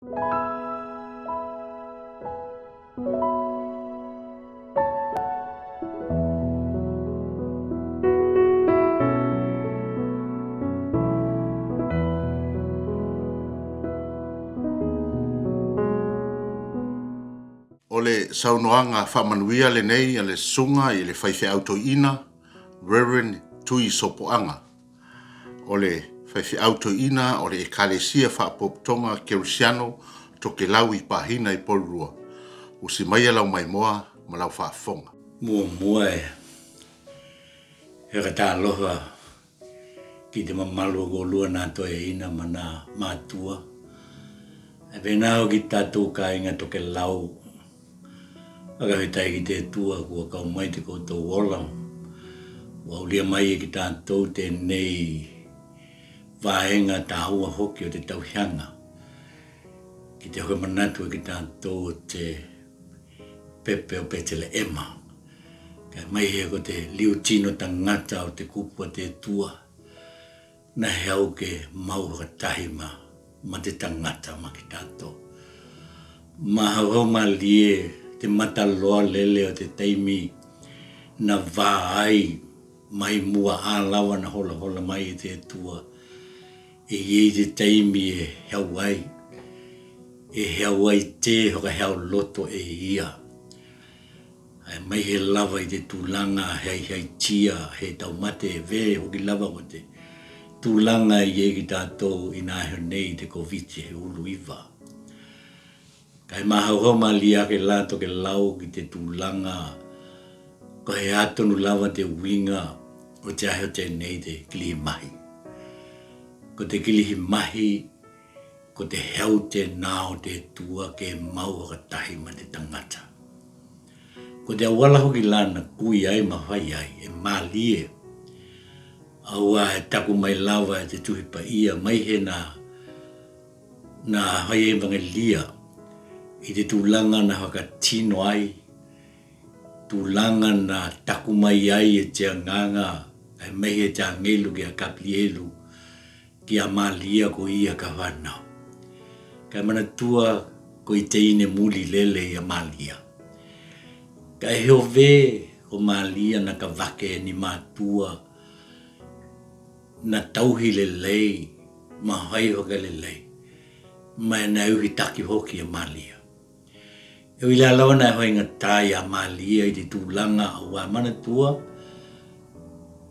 O le saunoanga whamanuia le nei a le sunga i le whaiwhi autoina, Reverend Tui Sopoanga. O le whaiwhi autoina o le ekalesia whaapoptonga Kerusiano to ke lau i pahina i polrua. Usi mai lau mai moa ma lau whaafonga. Mua e hera tā aloha ki te mamalu ko lua nā toi e ina mana mātua. E pēnā o ki tātou ka inga toke lau. Aga hitai ki te tua kua kau mai te koutou ola. Wa ulia mai e ki tātou te nei vaenga tā hua hoki o te tauhianga. Ki te hoa manatu e ki tātou te pepe o petele ema. Kai mai he ko te liu tino tangata o te kupua te tua. Na heau ke mauha tahi ma te tangata ma ki tātou. Ma hau ma lie te mata loa lele o te teimi na vā ai mai mua ālawa na hola hola mai i te tua. E iei te teimi e heau ai. E heau ai te hoka heau loto e ia. Ai mai he lava i te tūlanga hei tia he taumate e ve hoki lava o te tūlanga i e ki tātou i nā heo nei te koviti he ulu iwa. Kai mahau ma lia ke lato ke lau ki te tūlanga ko he atonu lava te winga o te aheo te nei te kilihi mahi. Ko te kilihi mahi ko te heu te nao te tua ke mau haka tahi ma te tangata. Ko te awala hoki lana kui ai ma whai ai e malie. Aua he taku mai lava e te tuhipa ia mai he na hai e vangelia. I te tūlanga na haka tino ai. Tūlanga na taku mai ai e te nganga. Ai mai he te ngelu ki a kaplielu. Ki a malia ko ia ka whanau. Kai mana tua ko i te ine muli lele i a malia. Kai heo ve o malia na ka wake ni mātua. Na tauhi le lei. Ma hai hoka le lei. Mai na uhi taki hoki a malia. E wila lawa na hoi ngā tai a malia i te tūlanga au a mana tua.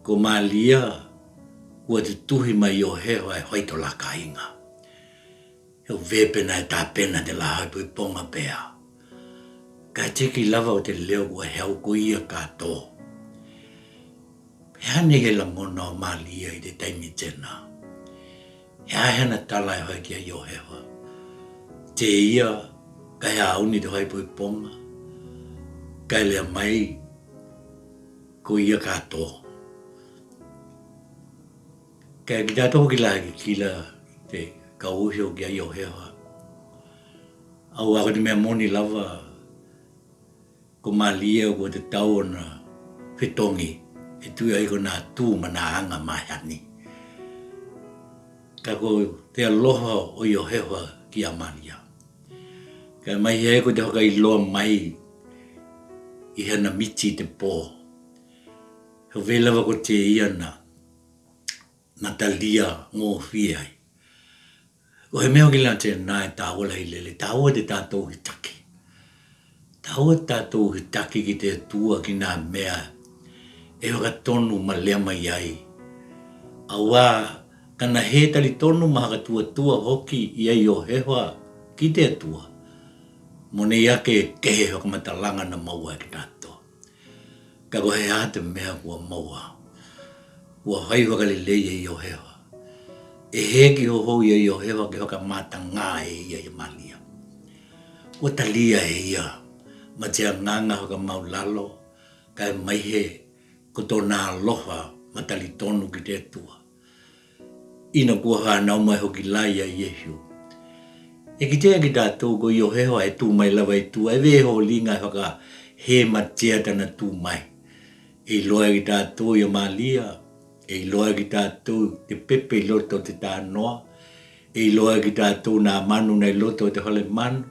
Ko malia ua te tuhi mai o heo e hoi to la ka inga. Heo vepena e tā pena te la hoi pui ponga pēa. Ka teki lava o te leo ua heo ko ia kato. Hane he la mona o malia i te taimi tena. Hea hena tala e hoi kia i o heo. Te ia kai auni te haipui ponga. Kai lea mai ko ia kato. Kai ki tātou ki la ki kila te kauhio ki a io hewa. Au ako te mea moni lava ko malia ko te tau na whitongi e tui ai ko nā tū ma nā anga mahani. Ka ko te aloha o io hewa ki a malia. Kai mai he ko te hoka i loa mai i hana miti te pō. Heo velawa ko te ia na talia ngō whiai. Ko he mea ki la te nā e tāwala i lele. Tāua te tātou hi taki. Tāua tātou hi taki ki te tua ki nā mea e hoka tonu ma lea mai ai. Aua kana he tali tonu ma haka tua hoki i ai o hewa ki te tua. Mone iake kehe hoka matalanga na maua e ki tātou. Ka ko he ate mea kua maua. Kua hai hoka le leia i o hewa. E heki ho hou i o hewa ke hoka mata ngā e ia i malia. Kua talia e ia. Ma te nganga hoka maulalo. Ka e mai he ko tō nā aloha ma tali tonu ki te tua. Ina kua whanau mai hoki lai a Yehu. E ki tea ki tātou ko i o hewa e tū mai lawa i tū. E weho linga e whaka he matea tana tū mai. E loa ki tātou i o malia. E loa ki tātou te pepe loto te tā noa. e loa ki tātou nā manu nei loto te hale manu,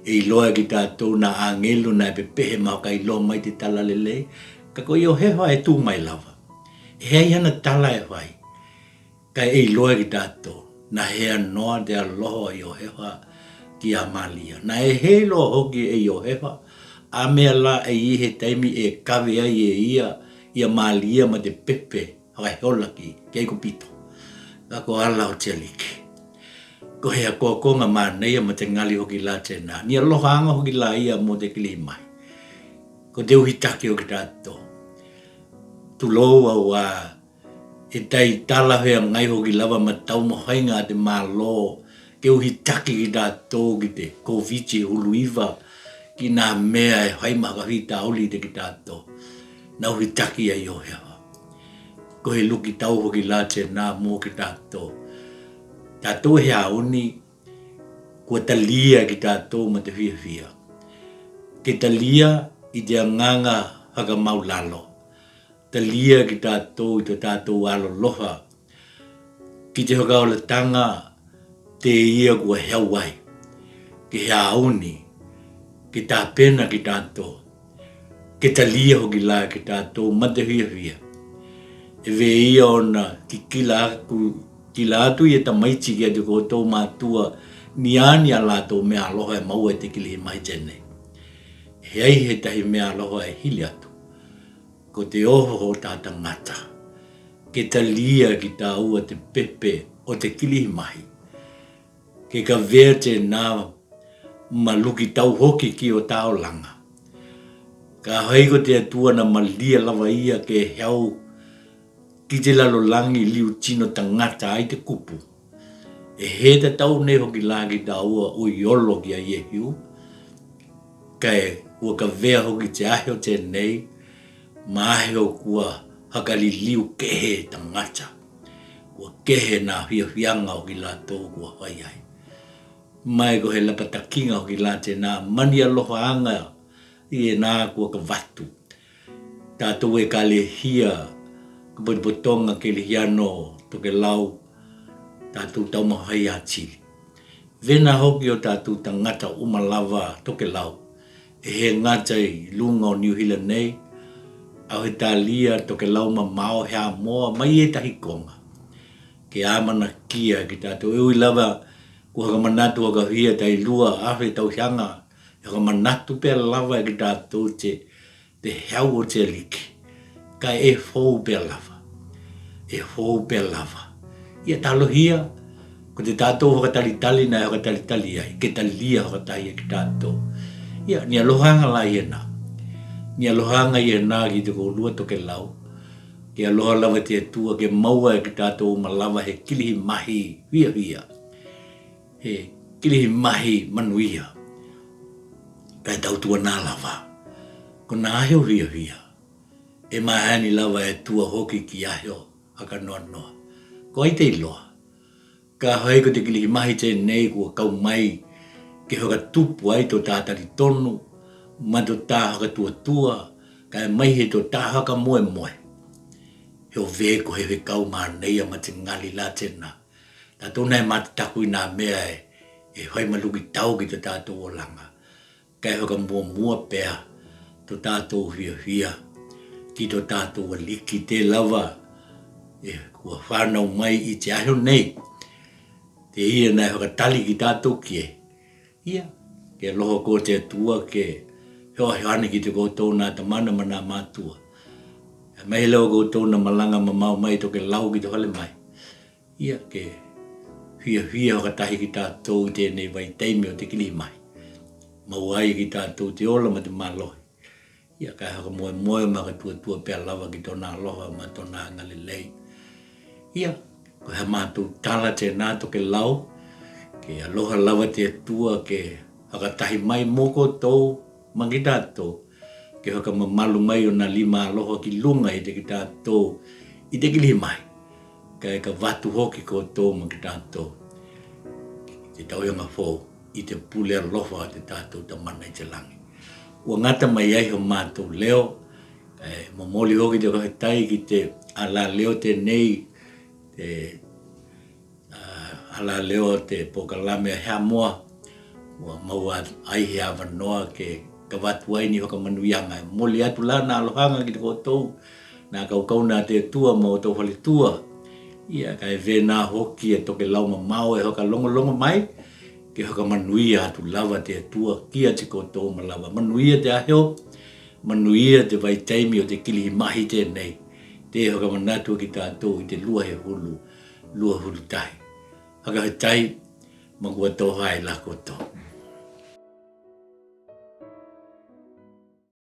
e loa ki tātou nā angelu nā pepehe mau kai loa mai te tala lele, ka ko i o hewa e tū mai lava. E hei ana tala e whai, kai e loa ki tātou, na hea noa te aloha i o hewa ki a malia. Na e hei loa hoki e i o hewa, a mea la e i he taimi e kawe ai e ia malia ma te pepe, haka heola ki ei ko pito. Ka ko ala o te aliki. Ko hea kua konga maa neia ma te ngali hoki la tēnā. Ni aloha anga hoki la ia mo te kili mai. Ko te uhitaki o ki tātou. Tu loa wa e tai tala hea ngai hoki lava ma tau mohainga te maa lo. Ke uhitaki ki tātou ki te kovichi huluiva ki nā mea e haimaka hita oli te ki tātou. Na uhitaki ai o hea. Ko he luki tau hoki la tēnā mo ki tātou. Tātou he auni kua talia ki tātou ma te whiawhia. Ke talia i te anganga haka mau lalo. Talia ki tātou i te tātou alo loha. Ki te haka ola tanga te ia kua heawai. Ke he auni, ke tā pena ki tātou. Ke talia hoki la ki tātou ma te whiawhia. E ve ia ona ki kila atu i e tamaiti ki a te koutou mātua ni ani a lātou mea aloha e maua e te kili mai tēnei. Hei he tahi mea aloha e hili atu. Ko te oho o tā tangata. Ke talia ki tā ua te pepe o te kili mahi. Ke ka vea te nā maluki tau hoki ki o tā o langa. Ka haiko te atua na malia lava ia ke heau ki te lalo langi liu tino tangata ai te kupu. E he te tau nei hoki lagi ta ua o iolo ki a Yehiu. Kai ua ka vea hoki te aheo te nei, ma aheo kua hakali liu kehe tangata. Ua kehe nā whiawhianga hoki la tō kua whai ai. Mai ko he lapatakinga hoki la te nā mani aloha anga i e nā kua ka watu. Tātou e ka le hia botonga ke le hiano to ke lau tātou tau mahai a Chile. Vena hoki o tātou tangata umalava to ke lau. E he ngata i lunga o New Zealand nei, au he tālia to ke lau ma mao hea moa mai e tahi konga. Ke amana kia ki tātou e ui lava ku haka manatu haka hia tai lua awhi tau hianga. Haka manatu pia lava ki tātou te heau o te aliki. Kai e fōu pia lava. E fōu pia lava. Ia talohia, ko te tātou haka talitali na haka talitali ai. Ke talia haka tahi ki tātou. Ia, ni alohanga la iena. Ni alohanga iena ki te koulua toke lau. Ke aloha lava te atua ke maua ki tātou ma lava he kilihi mahi hia. He kilihi mahi manuia. Kai tau tua nā lava. Ko nā aheo hia. E mahani lava e tua hoki ki aheo haka noa noa. Ko ai te iloa. Ka hai ko te kilihi mahi te nei kua kau mai ke hoka tupu ai to tātari tonu, ma to tā haka tua, ka e mai he to tā haka moe moe. Heo ve ko he kau maa neia ma te ngali la tēnā. Tā tōna e mata taku i nā mea e hai maluki tau ki to tātou o langa. Ka e hoka mua pēa to tātou hia. Ki to tātou aliki te lava e kua whanau mai i te aheo nei. Te ia nei hoka tali ki tātou kie. Ia, ke loho ko te atua ke heo hane ki te koutou nā tamana ma nā mātua. E mai leo koutou nā malanga ma mau mai to ke lau ki te hale mai. Ia, ke hia hoka tahi ki tātou te nei vai teimi o te kili mai. Mau ai ki tātou te ola ma te mālohi. Ia kai haka moe ma ka tua pia lava ki tōna aloha ma tōna ngalilei. Ia, ko he mātou tala te nā toke lau, ke aloha lava te tua ke haka tahi mai moko tō mangi tātou, ke haka mamalu mai o nā lima aloha ki lunga i te ki tātou, i te kili mai, kai ka watu hoki ko tō mangi tātou. Te tauianga fō, i te pule aloha te tātou tamana i te langi. Ua ngata mai ai ho mātou leo, momoli hoki te kahetai ki te ala leo te nei, te ala leo te pokalame hea moa. Ua maua ai hea wanoa ke kawatuai ni hoka manuianga. Moli atu la na alohanga ki te koutou. Nā kaukau nā te tua mo tau hali tua. Ia kai vena hoki e toke lau mamau e hoka longo mai. Ke hoka manuia atu lava te tua kia te koutou ma lava. Manuia te aheo. Manuia te vai taimi o te kili mahi te nei. Te hoka manatua ki tātou i te lua he hulu. Lua hulu tai. Haka he tai. Magua toha e la koutou.